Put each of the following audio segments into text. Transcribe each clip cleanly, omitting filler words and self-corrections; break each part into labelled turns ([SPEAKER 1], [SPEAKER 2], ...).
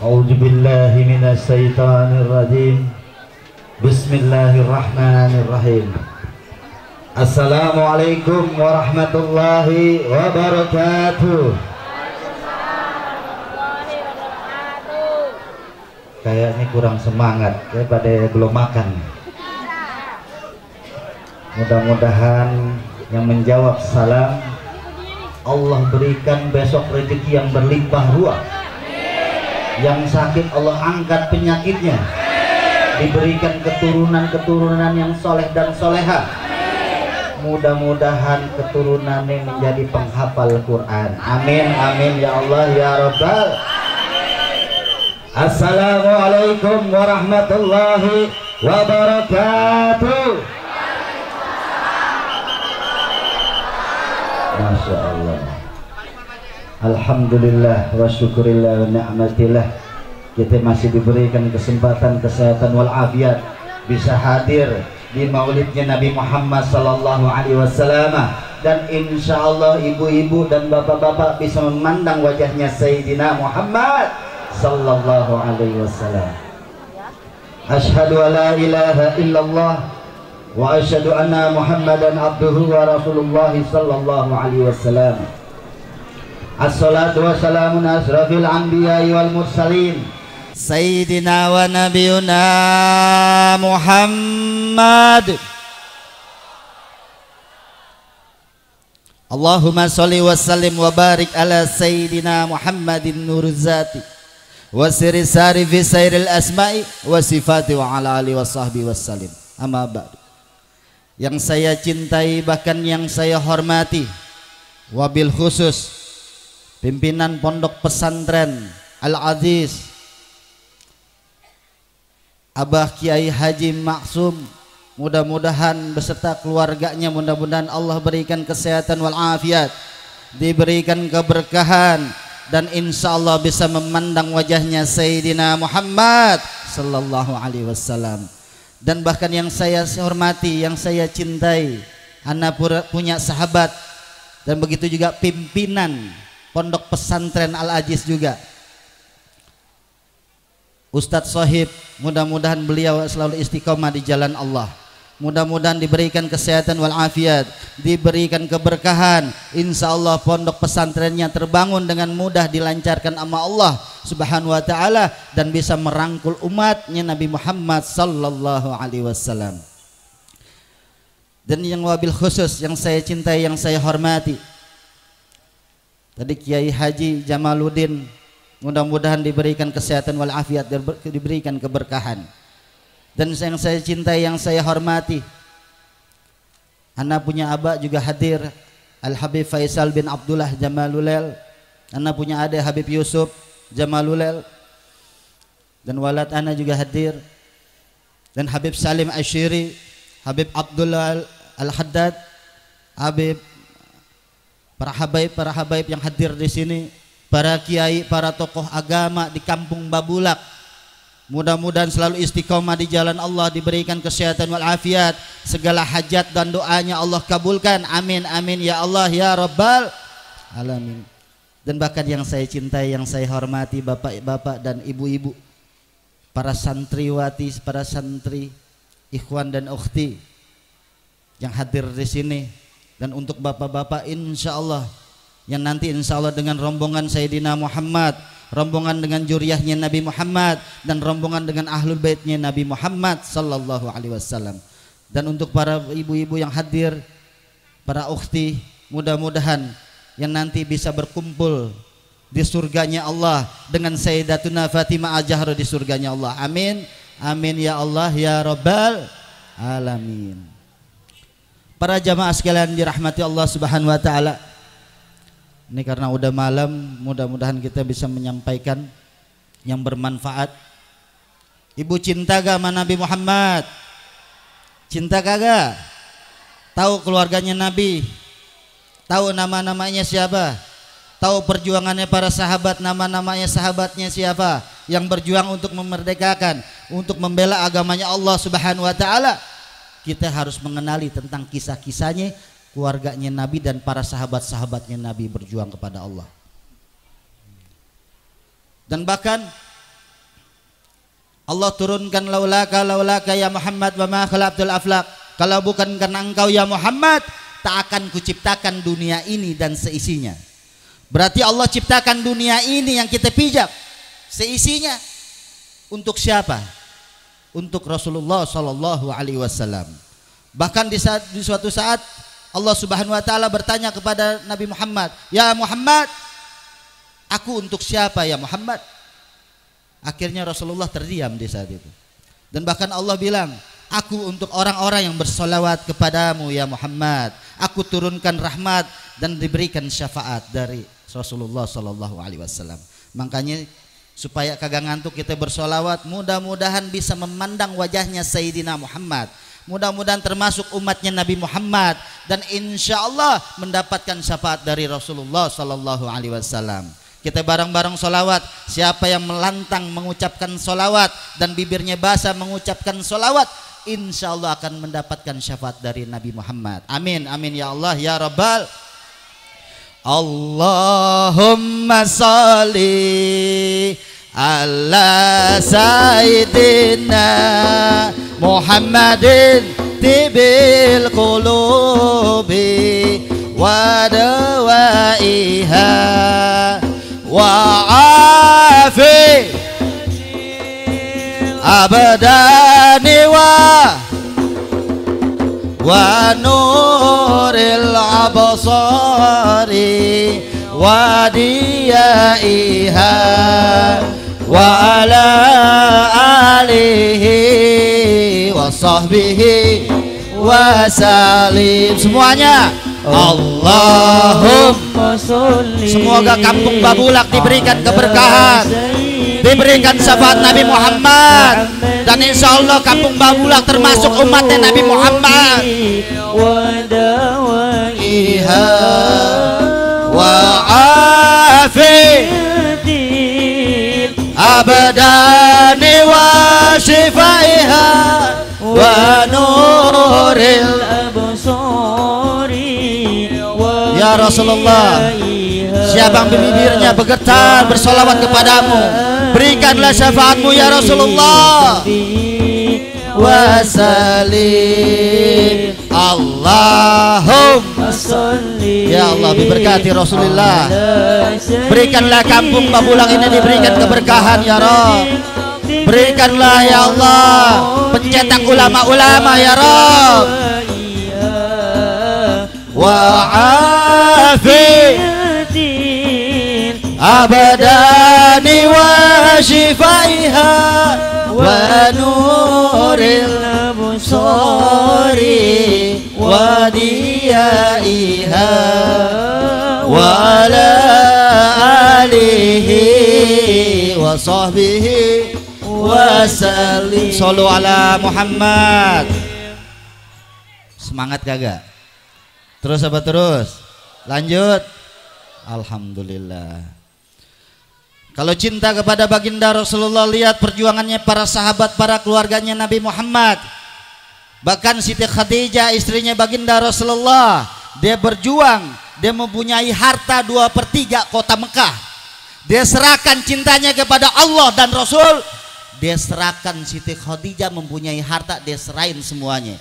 [SPEAKER 1] A'udzu billahi minasy syaithanir rajim. Bismillahirrahmanirrahim. Assalamualaikum warahmatullahi wabarakatuh. Kayaknya kurang semangat, kayak pada belum makan. Mudah-mudahan yang menjawab salam Allah berikan besok rezeki yang berlimpah ruah. Yang sakit Allah angkat penyakitnya, diberikan keturunan-keturunan yang soleh dan soleha. Mudah-mudahan keturunannya menjadi penghafal Quran. Amin amin ya Allah ya Rabbal. Assalamualaikum warahmatullahi wabarakatuh. Masya Allah. Alhamdulillah wa syukurillah wa ni'matillah, kita masih diberikan kesempatan, kesehatan wal afiat, bisa hadir di maulidnya Nabi Muhammad sallallahu alaihi wasallam, dan insya Allah ibu-ibu dan bapak-bapak bisa memandang wajahnya Sayyidina Muhammad sallallahu alaihi wasallam. Asyhadu an la ilaha illallah wa asyhadu anna Muhammadan abduhu wa rasulullah sallallahu alaihi wasallam. Assalatu wassalamu ala asrafil anbiya'i wal mursalin Sayyidina wa nabiyuna Muhammad. Allahumma sholli wa sallim wa barik ala Sayyidina Muhammadin nurzati wa siri sari fi sairil asma'i wa sifati wa ala alihi wa sahbihi wassalim. Amma ba'du. Yang saya cintai bahkan yang saya hormati, wabil khusus pimpinan Pondok Pesantren Al-Aziz Abah Kiai Haji Maksum, mudah-mudahan beserta keluarganya, mudah-mudahan Allah berikan kesehatan wal afiat, diberikan keberkahan, dan insya Allah bisa memandang wajahnya Sayyidina Muhammad sallallahu alaihi wasallam. Dan bahkan yang saya hormati, yang saya cintai, anak punya sahabat, dan begitu juga pimpinan Pondok Pesantren Al-Aziz juga, Ustadz Sohib, mudah-mudahan beliau selalu istiqomah di jalan Allah, mudah-mudahan diberikan kesehatan wal afiat, diberikan keberkahan. Insya Allah pondok pesantrennya terbangun dengan mudah, dilancarkan sama Allah subhanahu wa ta'ala, dan bisa merangkul umatnya Nabi Muhammad sallallahu alaihi wasallam. Dan yang wabil khusus yang saya cintai, yang saya hormati, tadi Kiai Haji Jamaluddin, mudah-mudahan diberikan kesehatan wal afiat, diberikan keberkahan. Dan yang saya cintai, yang saya hormati, anak punya abah juga hadir, Al Habib Faisal bin Abdullah Jamalulel, anak punya adik Habib Yusuf Jamalulel, dan walad anak juga hadir, dan Habib Salim Ashiri, Habib Abdullah Al-Haddad, Habib, para habaib yang hadir di sini, para kiai, para tokoh agama di kampung Babulak, mudah-mudahan selalu istiqomah di jalan Allah, diberikan kesehatan wal afiat, segala hajat dan doanya Allah kabulkan. Amin amin ya Allah ya Rabbal alamin. Dan bahkan yang saya cintai, yang saya hormati, bapak-bapak dan ibu-ibu, para santriwati, para santri, ikhwan dan ukhti yang hadir di sini. Dan untuk bapak-bapak insya Allah yang nanti insya Allah dengan rombongan Sayyidina Muhammad, rombongan dengan juriyahnya Nabi Muhammad, dan rombongan dengan ahlul baitnya Nabi Muhammad sallallahu alaihi wasallam. Dan untuk para ibu-ibu yang hadir, para ukhti, mudah-mudahan yang nanti bisa berkumpul di surganya Allah dengan Sayyidatuna Fatimah Al-Zahra di surganya Allah. Amin amin ya Allah ya Rabbal alamin. Para jamaah sekalian dirahmati Allah subhanahu wa ta'ala, ini karena udah malam, mudah-mudahan kita bisa menyampaikan yang bermanfaat. Ibu cinta gak sama Nabi Muhammad? Cinta kagak? Tahu keluarganya Nabi? Tahu nama-namanya siapa? Tahu perjuangannya para sahabat, nama-namanya sahabatnya siapa? Yang berjuang untuk memerdekakan, untuk membela agamanya Allah subhanahu wa ta'ala. Kita harus mengenali tentang kisah-kisahnya, keluarganya Nabi dan para sahabat-sahabatnya Nabi berjuang kepada Allah. Dan bahkan Allah turunkan laulaka ya Muhammad wa ma khalaqtul aflaq. Kalau bukan karena engkau ya Muhammad, tak akan kuciptakan dunia ini dan seisinya. Berarti Allah ciptakan dunia ini yang kita pijak seisinya untuk siapa? Untuk Rasulullah sallallahu alaihi wasallam. Bahkan di suatu saat Allah Subhanahu wa taala bertanya kepada Nabi Muhammad, "Ya Muhammad, aku untuk siapa ya Muhammad?" Akhirnya Rasulullah terdiam di saat itu. Dan bahkan Allah bilang, "Aku untuk orang-orang yang bersolawat kepadamu ya Muhammad. Aku turunkan rahmat dan diberikan syafaat dari Rasulullah sallallahu alaihi wasallam." Makanya supaya kagak ngantuk kita bersolawat, mudah-mudahan bisa memandang wajahnya Sayyidina Muhammad. Mudah-mudahan termasuk umatnya Nabi Muhammad dan insya Allah mendapatkan syafaat dari Rasulullah sallallahu alaihi wasallam. Kita bareng-bareng solawat. Siapa yang melantang mengucapkan solawat dan bibirnya basah mengucapkan solawat, insya Allah akan mendapatkan syafaat dari Nabi Muhammad. Amin, amin ya Allah ya Rabbal. Allahumma salli ala Sayyidina Muhammadin tibil qulubi wa dawaiha wa'afi abadani wa nuril abasari wa diyaiha wa ala alihi wa sahbihi wa salim. Semuanya Allahumma sholli. Semoga kampung Babulak diberikan keberkahan, diberikan syafaat Nabi Muhammad, dan insya Allah kampung Babulak termasuk umatnya Nabi Muhammad. Wadawaiha wa afi abadani wa shifaiha wa nuril absari. Ya Rasulullah, siapa yang bibirnya bergetar bersolawat kepadamu, berikanlah syafaatmu ya Rasulullah. Wasalim Allahumma sholli. Ya Allah, diberkati Rasulullah. Berikanlah kampung Babulak ini diberikan keberkahan ya Rabb. Berikanlah ya Allah pencetak ulama-ulama ya Rabb. Wa'afi abadani wa shifaiha wa nuril absari wa diyaiha wa ala alihi wa sahbihi wa sallim. Sallu ala Muhammad. Semangat kagak? Terus apa terus? Lanjut. Alhamdulillah. Kalau cinta kepada baginda Rasulullah, lihat perjuangannya para sahabat, para keluarganya Nabi Muhammad. Bahkan Siti Khadijah istrinya baginda Rasulullah, dia berjuang, dia mempunyai harta 2/3 kota Mekah. Dia serahkan cintanya kepada Allah dan Rasul. Dia serahkan Siti Khadijah mempunyai harta, dia serahin semuanya.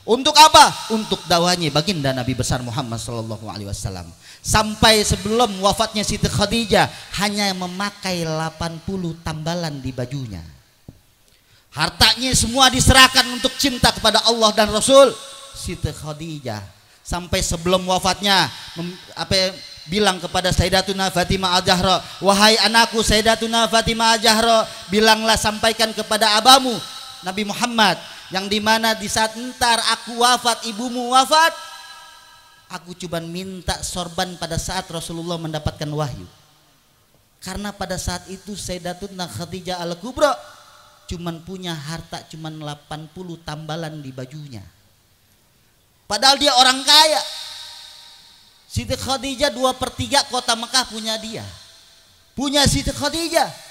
[SPEAKER 1] Untuk apa? Untuk dakwahnya baginda Nabi besar Muhammad sallallahu alaihi wasallam. Sampai sebelum wafatnya Siti Khadijah hanya memakai 80 tambalan di bajunya. Hartanya semua diserahkan untuk cinta kepada Allah dan Rasul. Siti Khadijah sampai sebelum wafatnya bilang kepada Sayyidatuna Fatimah Al-Zahra, "Wahai anakku Sayyidatuna Fatimah Al-Zahra, bilanglah sampaikan kepada abamu Nabi Muhammad, yang dimana di saat entar aku wafat, ibumu wafat, aku cuma minta sorban pada saat Rasulullah mendapatkan wahyu." Karena pada saat itu Sayyidatuna Khadijah Al-Kubra cuman punya harta cuman 80 tambalan di bajunya. Padahal dia orang kaya. Siti Khadijah 2/3 kota Mekah punya dia. Punya Siti Khadijah.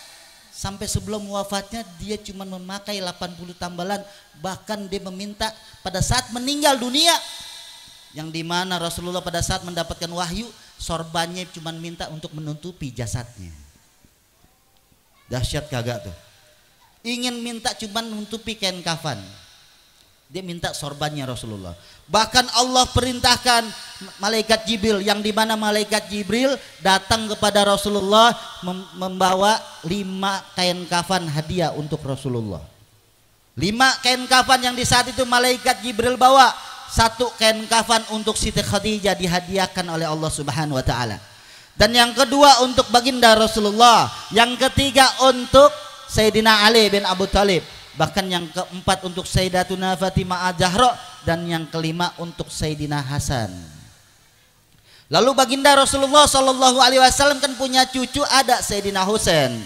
[SPEAKER 1] Sampai sebelum wafatnya dia cuma memakai 80 tambalan. Bahkan dia meminta pada saat meninggal dunia, yang dimana Rasulullah pada saat mendapatkan wahyu, sorbannya cuma minta untuk menutupi jasadnya. Dahsyat kagak tuh? ingin minta cuman nutupi kain kafan. Dia minta sorbannya Rasulullah. Bahkan Allah perintahkan malaikat Jibril, yang dimana malaikat Jibril datang kepada Rasulullah membawa 5 kain kafan hadiah untuk Rasulullah. 5 kain kafan yang di saat itu malaikat Jibril bawa. 1 kain kafan untuk Siti Khadijah dihadiahkan oleh Allah Subhanahu wa taala. Dan yang kedua untuk baginda Rasulullah. Yang ketiga untuk Sayyidina Ali bin Abu Thalib. Bahkan yang keempat untuk Sayyidatuna Fatimah Az-Zahra, dan yang kelima untuk Sayyidina Hasan. Lalu baginda Rasulullah Shallallahu Alaihi Wasallam kan punya cucu, ada Sayyidina Husain.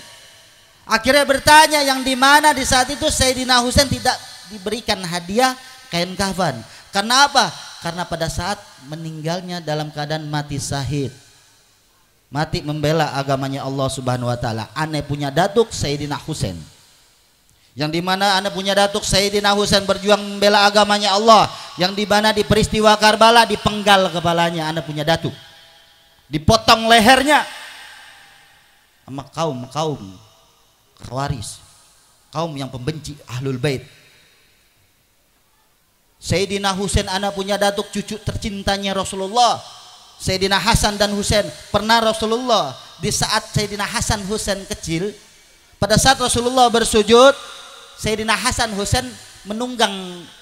[SPEAKER 1] Akhirnya bertanya, yang dimana di saat itu Sayyidina Husain tidak diberikan hadiah kain kafan. Karena apa? Karena pada saat meninggalnya dalam keadaan mati syahid, mati membela agamanya Allah Subhanahu Wa Taala. Ane punya datuk Sayyidina Husain, yang dimana anda punya datuk Sayyidina Husain berjuang membela agamanya Allah, yang dimana di peristiwa Karbala dipenggal kepalanya anda punya datuk, dipotong lehernya sama kaum Khawaris, kaum yang pembenci Ahlul Bait. Sayyidina Husain anda punya datuk cucu tercintanya Rasulullah, Sayyidina Hasan dan Husain. Pernah Rasulullah di saat Sayyidina Hasan Husain kecil, pada saat Rasulullah bersujud, Sayyidina Hasan Husain menunggang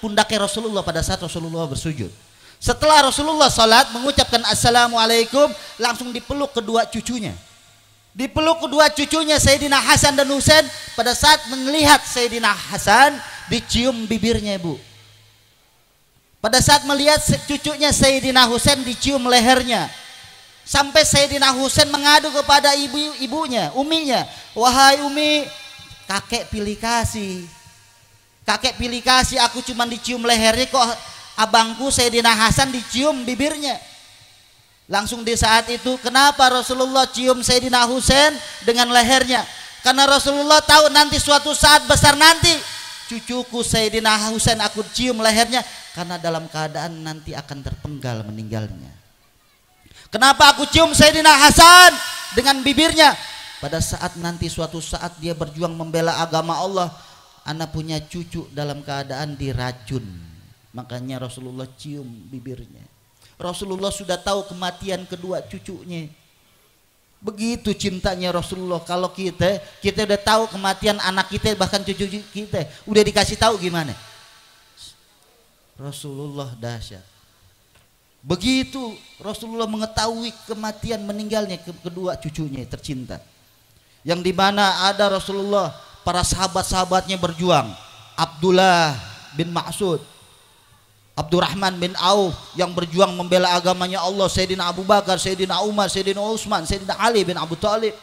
[SPEAKER 1] pundaknya Rasulullah pada saat Rasulullah bersujud. Setelah Rasulullah salat mengucapkan assalamualaikum, langsung dipeluk kedua cucunya. Dipeluk kedua cucunya Sayyidina Hasan dan Husain. Pada saat melihat Sayyidina Hasan, dicium bibirnya, Bu. Pada saat melihat cucunya Sayyidina Husain, dicium lehernya. Sampai Sayyidina Husain mengadu kepada ibunya, uminya, wahai umi, kakek pilih kasih, aku cuma dicium lehernya, kok abangku Sayyidina Hasan dicium bibirnya. Langsung di saat itu, kenapa Rasulullah cium Sayyidina Husain dengan lehernya? Karena Rasulullah tahu nanti suatu saat besar nanti cucuku Sayyidina Husain aku cium lehernya, karena dalam keadaan nanti akan terpenggal meninggalnya. Kenapa aku cium Sayyidina Hasan dengan bibirnya? Pada saat nanti suatu saat dia berjuang membela agama Allah, anak punya cucu dalam keadaan diracun, makanya Rasulullah cium bibirnya. Rasulullah sudah tahu kematian kedua cucunya. Begitu cintanya Rasulullah. Kalau kita udah tahu kematian anak kita, bahkan cucu kita udah dikasih tahu gimana? Rasulullah dahsyat. Begitu Rasulullah mengetahui kematian meninggalnya kedua cucunya tercinta, yang dimana ada Rasulullah, para sahabat-sahabatnya berjuang. Abdullah bin Mas'ud, Abdurrahman bin Auf yang berjuang membela agamanya Allah, Sayyidina Abu Bakar, Sayyidina Umar, Sayyidina Utsman, Sayyidina Ali bin Abu Thalib,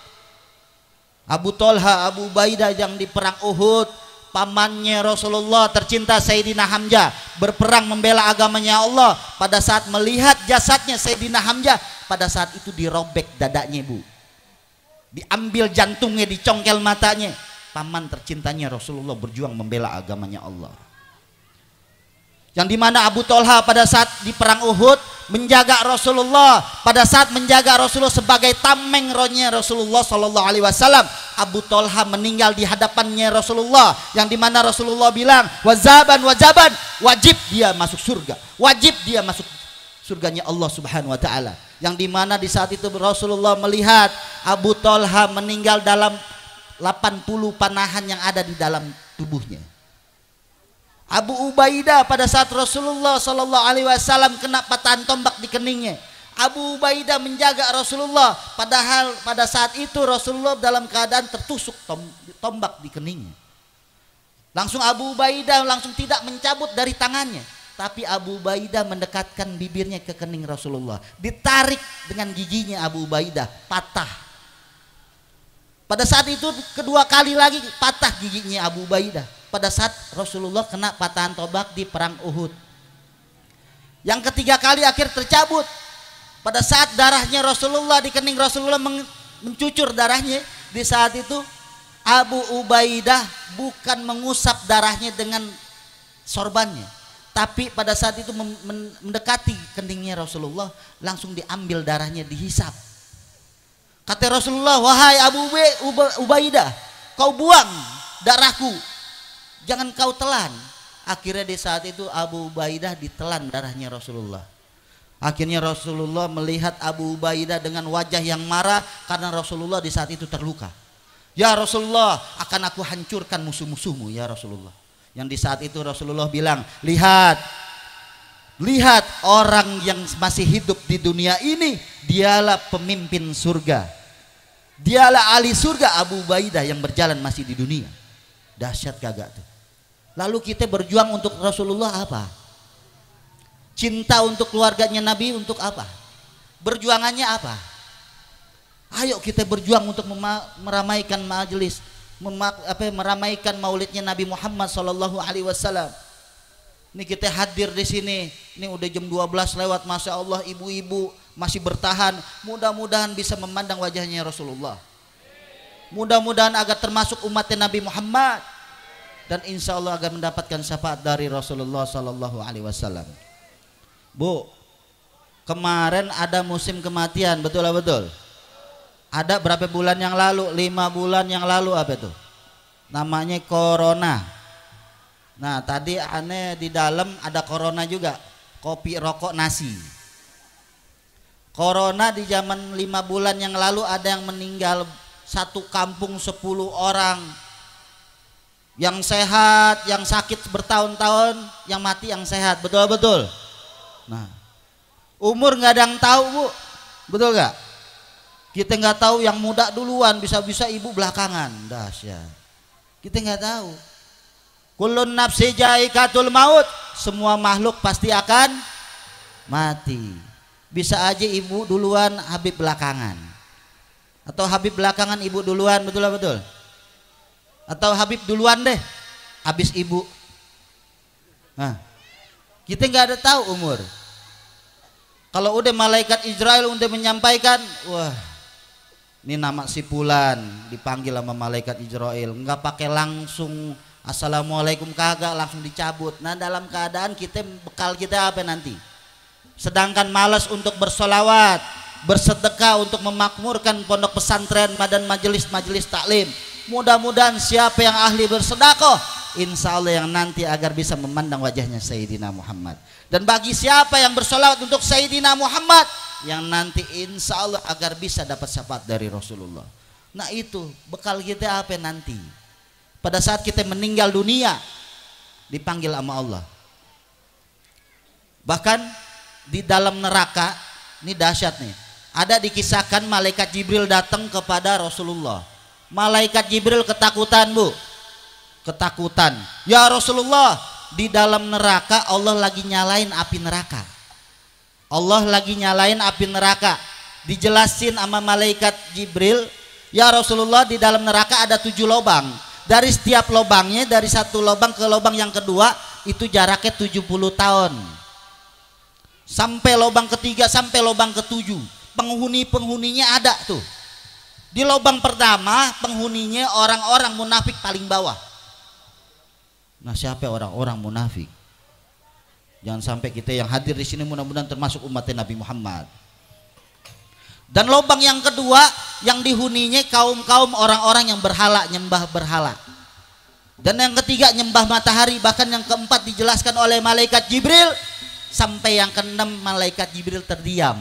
[SPEAKER 1] Abu Talha, Abu Ubaidah yang di perang Uhud, pamannya Rasulullah tercinta Sayyidina Hamzah berperang membela agamanya Allah. Pada saat melihat jasadnya Sayyidina Hamzah, pada saat itu dirobek dadanya, Bu, diambil jantungnya, dicongkel matanya. Paman tercintanya Rasulullah berjuang membela agamanya Allah. Yang dimana Abu Talha pada saat di perang Uhud menjaga Rasulullah, pada saat menjaga Rasulullah sebagai tameng rohnya Rasulullah Sallallahu Alaihi Wasallam, Abu Talha meninggal di hadapannya Rasulullah, yang dimana Rasulullah bilang wazaban, wajib dia masuk surga, wajib dia masuk surganya Allah Subhanahu Wa Taala. Yang dimana di saat itu Rasulullah melihat Abu Talha meninggal dalam 80 panahan yang ada di dalam tubuhnya. Abu Ubaidah pada saat Rasulullah Sallallahu Alaihi Wasallam kena patahan tombak di keningnya, Abu Ubaidah menjaga Rasulullah, padahal pada saat itu Rasulullah dalam keadaan tertusuk tombak di keningnya. Langsung Abu Ubaidah langsung tidak mencabut dari tangannya, tapi Abu Ubaidah mendekatkan bibirnya ke kening Rasulullah, ditarik dengan giginya Abu Ubaidah, patah. Pada saat itu kedua kali lagi patah giginya Abu Ubaidah pada saat Rasulullah kena patahan tombak di perang Uhud. Yang ketiga kali akhir tercabut pada saat darahnya Rasulullah di kening Rasulullah mencucur darahnya. Di saat itu Abu Ubaidah bukan mengusap darahnya dengan sorbannya, tapi pada saat itu mendekati keningnya Rasulullah, langsung diambil darahnya, dihisap. Kata Rasulullah, wahai Abu Ubaidah, kau buang darahku, jangan kau telan. Akhirnya di saat itu Abu Ubaidah ditelan darahnya Rasulullah. Akhirnya Rasulullah melihat Abu Ubaidah dengan wajah yang marah karena Rasulullah di saat itu terluka. Ya Rasulullah, akan aku hancurkan musuh-musuhmu ya Rasulullah. Yang di saat itu Rasulullah bilang, lihat orang yang masih hidup di dunia ini, dialah pemimpin surga, dialah ahli surga Abu Ubaidah yang berjalan masih di dunia. Dahsyat kagak tuh. Lalu kita berjuang untuk Rasulullah apa? Cinta untuk keluarganya Nabi untuk apa? Berjuangannya apa? Ayo kita berjuang untuk meramaikan majelis, meramaikan maulidnya Nabi Muhammad sallallahu alaihi wasallam. Ini kita hadir di sini. Ini udah jam 12 lewat, masya Allah, ibu-ibu masih bertahan. Mudah-mudahan bisa memandang wajahnya Rasulullah. Mudah-mudahan agar termasuk umatnya Nabi Muhammad, dan insya Allah agar mendapatkan syafaat dari Rasulullah sallallahu alaihi wasallam. Bu, kemarin ada musim kematian, betul lah betul. Ada berapa bulan yang lalu? 5 bulan yang lalu apa itu? Namanya corona. Nah tadi aneh di dalam ada corona juga, kopi, rokok, nasi. Corona di zaman 5 bulan yang lalu ada yang meninggal satu kampung 10 orang. Yang sehat, yang sakit bertahun-tahun, yang mati yang sehat, betul-betul. Nah, umur nggak ada yang tahu bu, betul nggak? Kita nggak tahu yang muda duluan, bisa-bisa ibu belakangan, dahsyat. Kita nggak tahu. Kullun nafsi jaikatul maut, semua makhluk pasti akan mati. Bisa aja ibu duluan, Habib belakangan, atau Habib belakangan ibu duluan, betul-betul. Atau Habib duluan deh, habis ibu. Nah, kita nggak ada tahu umur. Kalau udah malaikat Israel udah menyampaikan, wah, ini nama si Fulan dipanggil sama malaikat Israel, nggak pakai langsung assalamualaikum, kagak, langsung dicabut. Nah dalam keadaan kita, bekal kita apa nanti? Sedangkan malas untuk bersolawat, bersedekah untuk memakmurkan pondok pesantren dan majelis-majelis taklim. Mudah-mudahan siapa yang ahli bersedekah, insya Allah yang nanti agar bisa memandang wajahnya Sayyidina Muhammad. Dan bagi siapa yang bersolawat untuk Sayyidina Muhammad, yang nanti insya Allah agar bisa dapat syafaat dari Rasulullah. Nah itu bekal kita apa nanti? Pada saat kita meninggal dunia, dipanggil sama Allah. Bahkan di dalam neraka, ini dahsyat nih. Ada dikisahkan malaikat Jibril datang kepada Rasulullah. Malaikat Jibril ketakutan bu, ketakutan. Ya Rasulullah, di dalam neraka Allah lagi nyalain api neraka. Allah lagi nyalain api neraka. Dijelasin sama malaikat Jibril, ya Rasulullah, di dalam neraka ada 7 lubang. Dari setiap lubangnya, dari satu lubang ke lubang yang kedua, itu jaraknya 70 tahun. Sampai lubang ketiga, sampai lubang ketujuh. Penghuninya ada tuh. Di lubang pertama penghuninya orang-orang munafik paling bawah. Nah siapa orang-orang munafik? Jangan sampai kita yang hadir di sini mudah-mudahan termasuk umatnya Nabi Muhammad. Dan lubang yang kedua yang dihuninya kaum-kaum orang-orang yang berhala, nyembah berhala. Dan yang ketiga nyembah matahari. Bahkan yang keempat dijelaskan oleh malaikat Jibril, sampai yang keenam malaikat Jibril terdiam.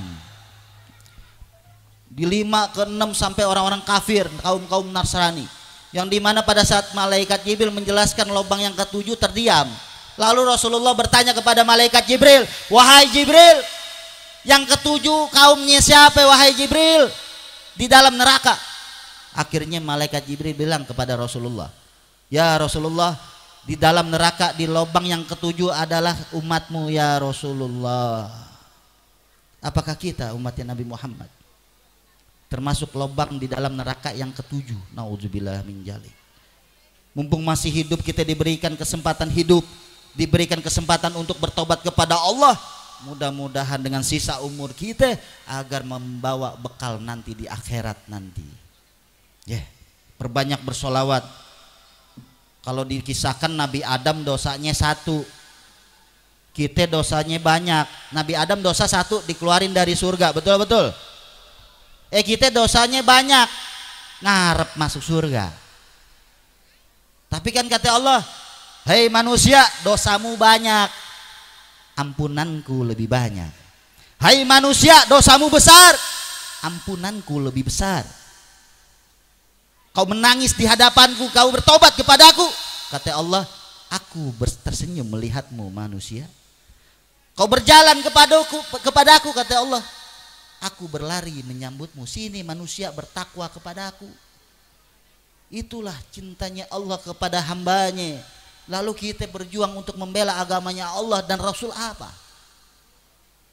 [SPEAKER 1] Di 5 ke 6 sampai orang-orang kafir, kaum-kaum Nasrani, yang dimana pada saat malaikat Jibril menjelaskan lubang yang ketujuh terdiam. Lalu Rasulullah bertanya kepada malaikat Jibril, wahai Jibril, yang ketujuh kaumnya siapa wahai Jibril di dalam neraka? Akhirnya malaikat Jibril bilang kepada Rasulullah, ya Rasulullah, di dalam neraka di lubang yang ketujuh adalah umatmu ya Rasulullah. Apakah kita umatnya Nabi Muhammad termasuk lubang di dalam neraka yang ketujuh? Nauzubillah min dzalik. Mumpung masih hidup, kita diberikan kesempatan hidup, diberikan kesempatan untuk bertobat kepada Allah. Mudah-mudahan dengan sisa umur kita agar membawa bekal nanti di akhirat nanti. Perbanyak bersolawat. Kalau dikisahkan Nabi Adam dosanya 1, kita dosanya banyak. Nabi Adam dosa 1 dikeluarin dari surga, betul-betul. Kita dosanya banyak, ngarep masuk surga. Tapi kan kata Allah, hei manusia, dosamu banyak, ampunanku lebih banyak. Hai manusia, dosamu besar, ampunanku lebih besar. Kau menangis di hadapanku, kau bertobat kepadaku, kata Allah, aku tersenyum melihatmu manusia. Kau berjalan kepadaku, kata Allah, aku berlari menyambutmu. Sini manusia, bertakwa kepadaku. Itulah cintanya Allah kepada hambanya. Lalu kita berjuang untuk membela agamanya Allah dan Rasul apa?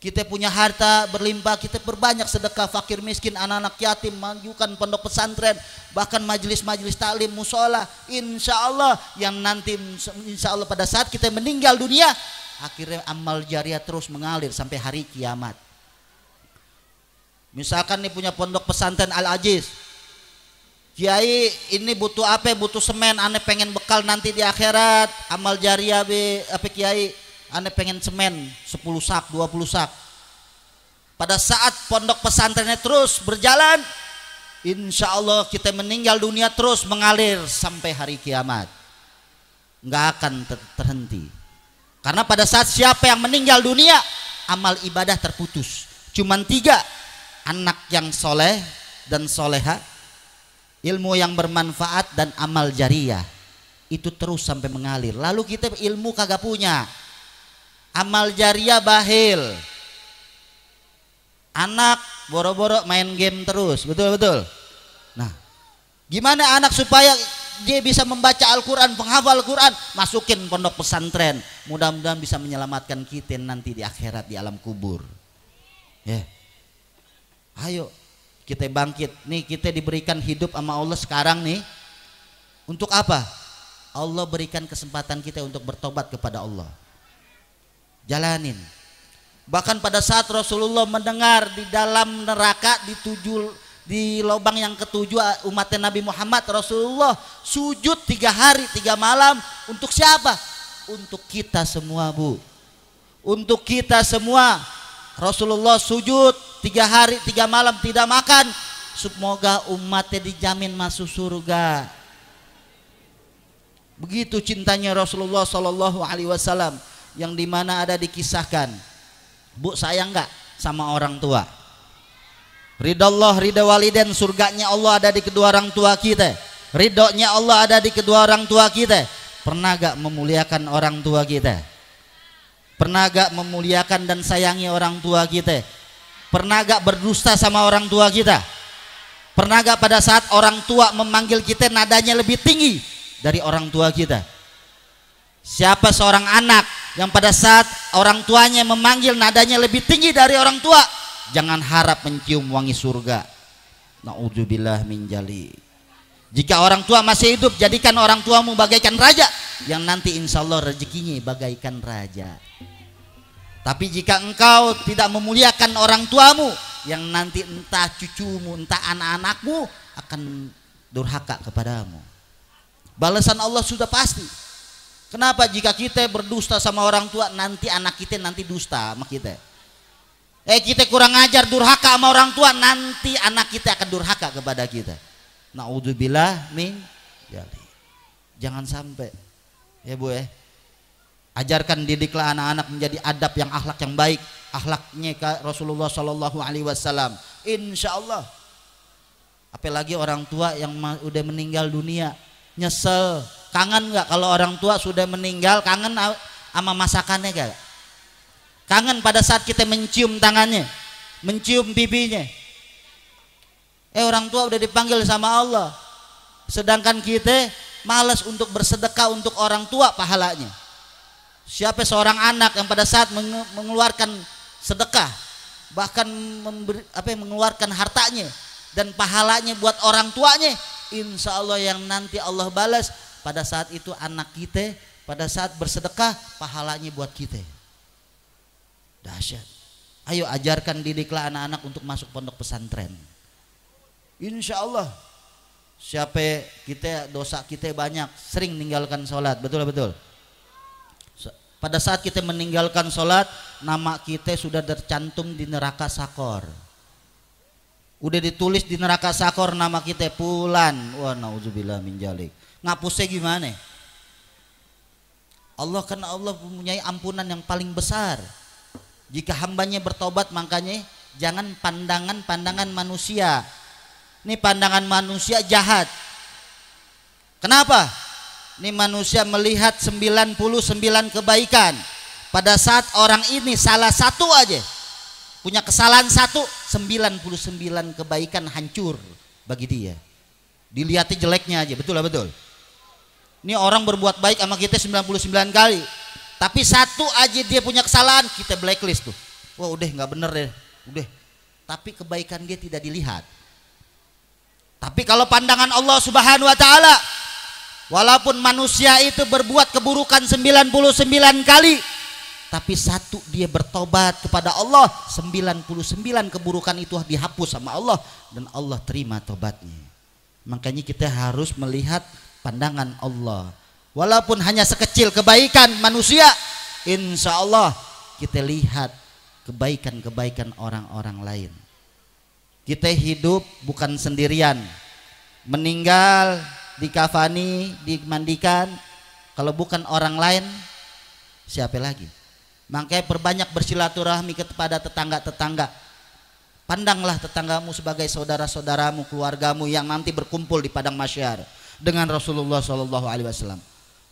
[SPEAKER 1] Kita punya harta berlimpah, kita berbanyak sedekah fakir miskin, anak-anak yatim, majukan pondok pesantren, bahkan majelis-majelis taklim, musola. Insya Allah yang nanti insya Allah pada saat kita meninggal dunia, akhirnya amal jariah terus mengalir sampai hari kiamat. Misalkan nih punya pondok pesantren Al-Aziz, Kiai ini butuh apa? Butuh semen, ane pengen bekal nanti di akhirat. Amal jariah be apa Kiai? Ane pengen semen 10 sak, 20 sak. Pada saat pondok pesantrennya terus berjalan, insya Allah kita meninggal dunia terus mengalir sampai hari kiamat. Nggak akan terhenti. Karena pada saat siapa yang meninggal dunia, amal ibadah terputus. Cuman 3, anak yang soleh dan soleha, ilmu yang bermanfaat dan amal jariah. Itu terus sampai mengalir. Lalu kita ilmu kagak punya, amal jariah bahil, anak boro-boro main game terus, betul-betul. Nah, gimana anak supaya dia bisa membaca Al-Quran, penghafal Al-Quran, masukin pondok pesantren, mudah-mudahan bisa menyelamatkan kita nanti di akhirat, di alam kubur. Ya, ayo kita bangkit. Nih kita diberikan hidup sama Allah sekarang nih. Untuk apa? Allah berikan kesempatan kita untuk bertobat kepada Allah. Jalanin. Bahkan pada saat Rasulullah mendengar di dalam neraka di lubang yang ke-7 umatnya Nabi Muhammad, Rasulullah sujud 3 hari 3 malam. Untuk siapa? Untuk kita semua, Bu. Untuk kita semua. Rasulullah sujud 3 hari 3 malam tidak makan. Semoga umatnya dijamin masuk surga. Begitu cintanya Rasulullah Sallallahu Alaihi Wasallam, yang dimana ada dikisahkan, Bu, sayang nggak sama orang tua? Ridha Allah, ridha walidain, surganya Allah ada di kedua orang tua kita. Ridhonya Allah ada di kedua orang tua kita. Pernah gak memuliakan orang tua kita? Pernah gak memuliakan dan sayangi orang tua kita? Pernah gak berdusta sama orang tua kita? Pernah gak pada saat orang tua memanggil kita nadanya lebih tinggi dari orang tua kita? Siapa seorang anak yang pada saat orang tuanya memanggil nadanya lebih tinggi dari orang tua, jangan harap mencium wangi surga. Na'udzubillah min jali. Jika orang tua masih hidup, jadikan orang tuamu bagaikan raja, yang nanti insya Allah rezekinya bagaikan raja. Tapi jika engkau tidak memuliakan orang tuamu, yang nanti entah cucumu, entah anak-anakmu akan durhaka kepadamu. Balasan Allah sudah pasti. Kenapa jika kita berdusta sama orang tua, nanti anak kita nanti dusta sama kita. Kita kurang ajar, durhaka sama orang tua, nanti anak kita akan durhaka kepada kita. Na'udzubillah min jali. Jangan sampai, ya Bu ya. Ajarkan, didiklah anak-anak menjadi adab yang akhlak yang baik, akhlaknya Rasulullah Sallallahu Alaihi Wasallam. Insya Allah. Apalagi orang tua yang udah meninggal dunia, nyesel, kangen nggak kalau orang tua sudah meninggal? Kangen sama masakannya gak? Kangen pada saat kita mencium tangannya, mencium pipinya. Orang tua udah dipanggil sama Allah, sedangkan kita malas untuk bersedekah untuk orang tua pahalanya. Siapa seorang anak yang pada saat mengeluarkan sedekah, bahkan mengeluarkan hartanya dan pahalanya buat orang tuanya, insya Allah yang nanti Allah balas pada saat itu anak kita, pada saat bersedekah pahalanya buat kita. Dahsyat. Ayo ajarkan, didiklah anak-anak untuk masuk pondok pesantren. Insya Allah. Siapa kita, dosa kita banyak, sering meninggalkan sholat, betul. Pada saat kita meninggalkan sholat, nama kita sudah tercantum di neraka sakor. Udah ditulis di neraka sakor nama kita, Fulan. Wah, na'udzubillah min jalik. Ngapusnya gimana? Allah karena Allah mempunyai ampunan yang paling besar. Jika hambanya bertobat, makanya jangan pandangan manusia. Ini pandangan manusia jahat. Kenapa? Ini manusia melihat 99 kebaikan. Pada saat orang ini salah satu aja, punya kesalahan satu, 99 kebaikan hancur bagi dia. Dilihatnya jeleknya aja, betul lah betul. Ini orang berbuat baik sama kita 99 kali, tapi satu aja dia punya kesalahan, kita blacklist tuh. Wah udah nggak bener deh, udah. Tapi kebaikan dia tidak dilihat. Tapi kalau pandangan Allah Subhanahu wa taala, walaupun manusia itu berbuat keburukan 99 kali, tapi satu dia bertobat kepada Allah, 99 keburukan itu dihapus sama Allah dan Allah terima tobatnya. Makanya kita harus melihat pandangan Allah. Walaupun hanya sekecil kebaikan manusia, insya Allah kita lihat kebaikan-kebaikan orang-orang lain. Kita hidup bukan sendirian. Meninggal, dikafani, dimandikan, kalau bukan orang lain siapa lagi? Makanya perbanyak bersilaturahmi kepada tetangga-tetangga. Pandanglah tetanggamu sebagai saudara-saudaramu, keluargamu yang nanti berkumpul di padang mahsyar dengan Rasulullah SAW.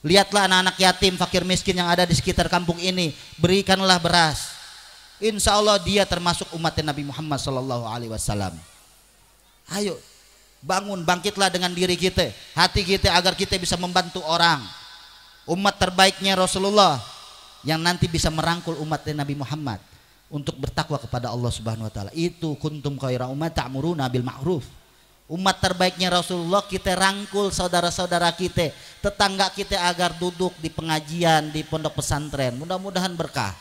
[SPEAKER 1] Lihatlah anak-anak yatim, fakir miskin yang ada di sekitar kampung ini, berikanlah beras. Insya Allah dia termasuk umat Nabi Muhammad SAW. Ayo bangun, bangkitlah dengan diri kita, hati kita, agar kita bisa membantu orang. Umat terbaiknya Rasulullah yang nanti bisa merangkul umat Nabi Muhammad untuk bertakwa kepada Allah Subhanahu wa taala. Itu kuntum khaira ummat ta'muruna bil ma'ruf. Umat terbaiknya Rasulullah, kita rangkul saudara-saudara kita, tetangga kita agar duduk di pengajian di pondok pesantren. Mudah-mudahan berkah.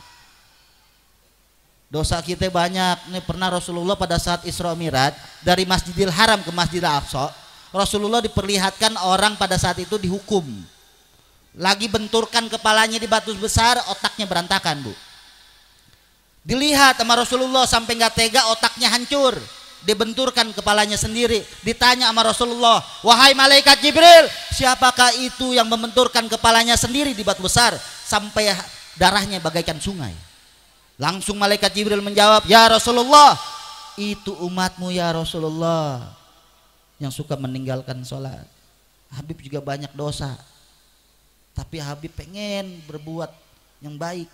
[SPEAKER 1] Dosa kita banyak. Ini pernah Rasulullah pada saat Isra Mi'raj dari Masjidil Haram ke Masjidil Aqsa, Rasulullah diperlihatkan orang pada saat itu dihukum. Lagi benturkan kepalanya di batu besar, otaknya berantakan, Bu. Dilihat sama Rasulullah sampai nggak tega, otaknya hancur. Dibenturkan kepalanya sendiri. Ditanya sama Rasulullah, wahai malaikat Jibril, siapakah itu yang membenturkan kepalanya sendiri di batu besar sampai darahnya bagaikan sungai? Langsung malaikat Jibril menjawab, ya Rasulullah, itu umatmu ya Rasulullah, yang suka meninggalkan sholat. Habib juga banyak dosa, tapi Habib pengen berbuat yang baik.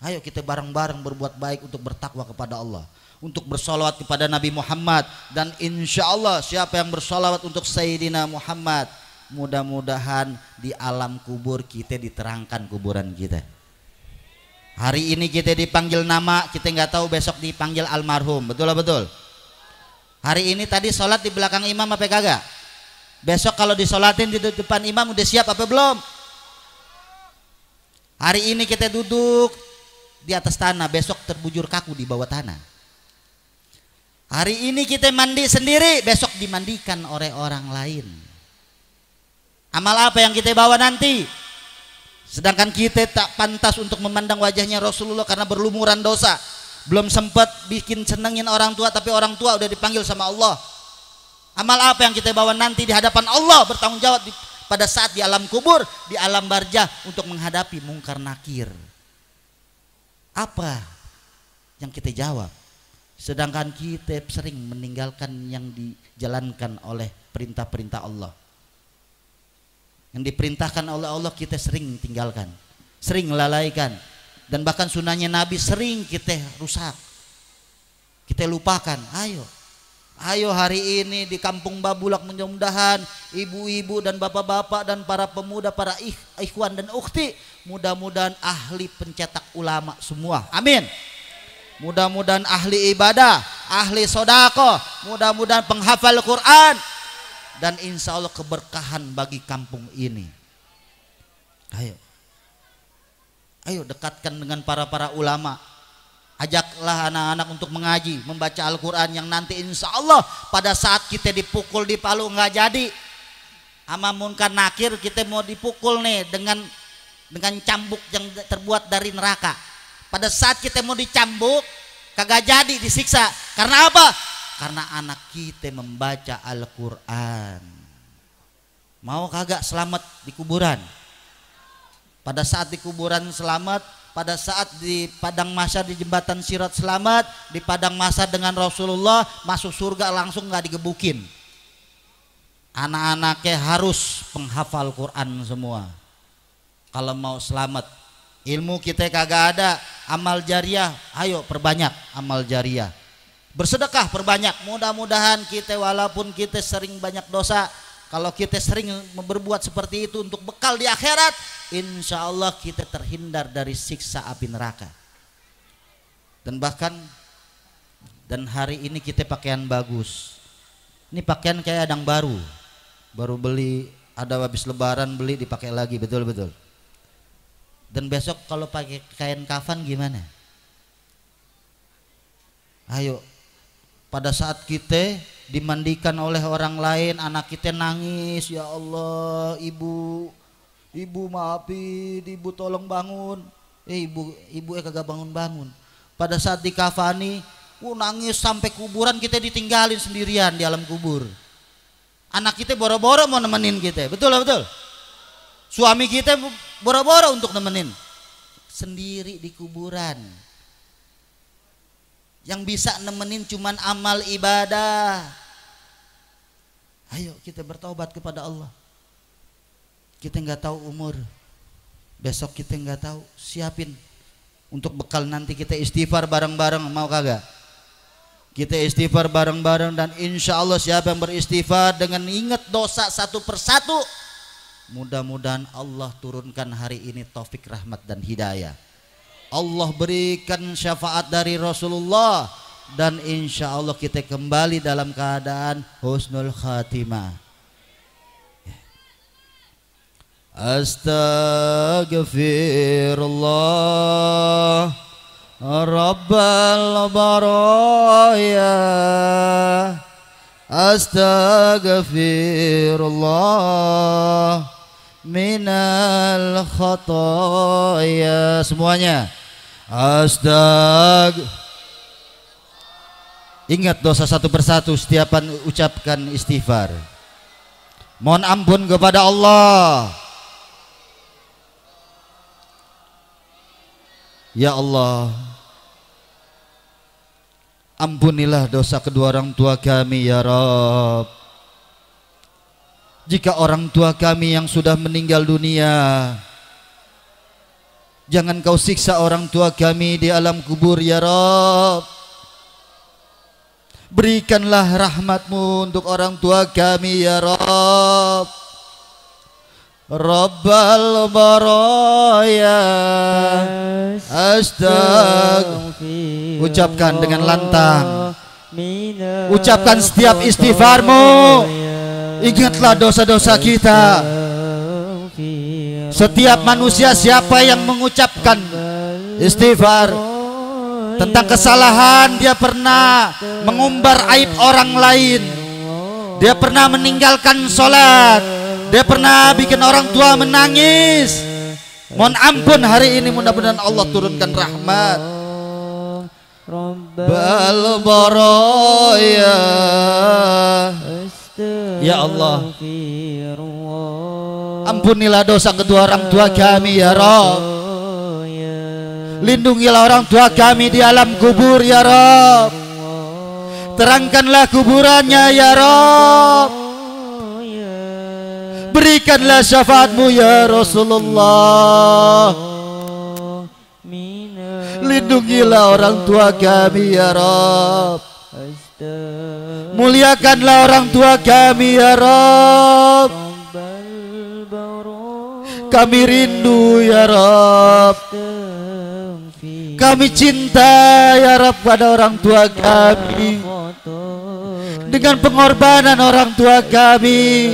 [SPEAKER 1] Ayo kita bareng-bareng berbuat baik untuk bertakwa kepada Allah, untuk bersolawat kepada Nabi Muhammad. Dan insya Allah siapa yang bersolawat untuk Sayyidina Muhammad, mudah-mudahan di alam kubur kita diterangkan kuburan kita. Hari ini kita dipanggil nama, kita nggak tahu besok dipanggil almarhum, betul lah betul. Hari ini tadi sholat di belakang imam apa kagak? Besok kalau disolatin di depan imam udah siap apa belum? Hari ini kita duduk di atas tanah, besok terbujur kaku di bawah tanah. Hari ini kita mandi sendiri, besok dimandikan oleh orang lain. Amal apa yang kita bawa nanti? Sedangkan kita tak pantas untuk memandang wajahnya Rasulullah karena berlumuran dosa. Belum sempat bikin senengin orang tua, tapi orang tua udah dipanggil sama Allah. Amal apa yang kita bawa nanti di hadapan Allah, bertanggung jawab pada saat di alam kubur, di alam barzah, untuk menghadapi mungkar nakir. Apa yang kita jawab? Sedangkan kita sering meninggalkan yang dijalankan oleh perintah-perintah Allah. Yang diperintahkan oleh Allah kita sering tinggalkan, sering lalaikan, dan bahkan sunnahnya Nabi sering kita rusak, kita lupakan. Ayo hari ini di Kampung Babulak, mudah-mudahan ibu-ibu dan bapak-bapak dan para pemuda, para ikhwan dan ukhti, mudah-mudahan ahli pencetak ulama semua, amin. Mudah-mudahan ahli ibadah, ahli sodako, mudah-mudahan penghafal Quran, dan insya Allah keberkahan bagi kampung ini. Ayo dekatkan dengan para ulama. Ajaklah anak-anak untuk mengaji, membaca Al-Quran, yang nanti insya Allah pada saat kita dipukul di Palu nggak jadi ama munkar nakir, kita mau dipukul nih dengan cambuk yang terbuat dari neraka. Pada saat kita mau dicambuk kagak jadi disiksa. Karena apa? Karena anak kita membaca Al-Quran. Mau kagak selamat di kuburan? pada saat di kuburan selamat, pada saat di padang mahsyar di jembatan Sirat selamat, di padang mahsyar dengan Rasulullah, masuk surga langsung nggak digebukin. Anak-anaknya harus penghafal Quran semua kalau mau selamat. Ilmu kita kagak ada, amal jariah, ayo perbanyak amal jariah. Bersedekah perbanyak, mudah-mudahan kita walaupun kita sering banyak dosa, kalau kita sering berbuat seperti itu untuk bekal di akhirat, insya Allah kita terhindar dari siksa api neraka. Dan bahkan hari ini kita pakaian bagus. Ini pakaian kayak adang baru beli, ada habis lebaran beli dipakai lagi, betul-betul. Dan besok kalau pakai kain kafan gimana? Ayo, pada saat kita dimandikan oleh orang lain, anak kita nangis, ya Allah, ibu maafin, ibu tolong bangun. Ibu kagak bangun-bangun. Pada saat dikafani, nangis sampai kuburan, kita ditinggalin sendirian di alam kubur. Anak kita boro-boro mau nemenin kita, betul. Suami kita boro-boro untuk nemenin, sendiri di kuburan. Yang bisa nemenin cuman amal ibadah. Ayo kita bertaubat kepada Allah. Kita nggak tahu umur, besok kita nggak tahu, siapin untuk bekal nanti kita istighfar bareng-bareng, mau kagak? Kita istighfar bareng-bareng, dan insya Allah siapa yang beristighfar dengan ingat dosa satu persatu, mudah-mudahan Allah turunkan hari ini taufik, rahmat dan hidayah. Allah berikan syafaat dari Rasulullah, dan insya Allah kita kembali dalam keadaan husnul khatimah. Astaghfirullah Rabbal baraya, astaghfirullah minal khataya. Semuanya ingat dosa satu persatu setiap ucapkan istighfar. Mohon ampun kepada Allah. Ya Allah, ampunilah dosa kedua orang tua kami ya Rabb. Jika orang tua kami yang sudah meninggal dunia, jangan kau siksa orang tua kami di alam kubur ya Rabb. Berikanlah rahmatmu untuk orang tua kami ya Rabb. Rabbal baraya, ucapkan dengan lantang, ucapkan setiap istighfarmu. Ingatlah dosa-dosa kita. Setiap manusia siapa yang mengucapkan istighfar tentang kesalahan, dia pernah mengumbar aib orang lain, dia pernah meninggalkan sholat, dia pernah bikin orang tua menangis. Mohon ampun hari ini, mudah-mudahan Allah turunkan rahmat. Bal baraya, ya Allah, ampunilah dosa kedua orang tua kami ya Rabb. Lindungilah orang tua kami di alam kubur ya Rabb. Terangkanlah kuburannya ya Rabb. Berikanlah syafaatmu ya Rasulullah. Lindungilah orang tua kami ya Rabb. Muliakanlah orang tua kami ya Rabb. Kami rindu ya Rabb. Kami cinta ya Rabb pada orang tua kami. Dengan pengorbanan orang tua kami,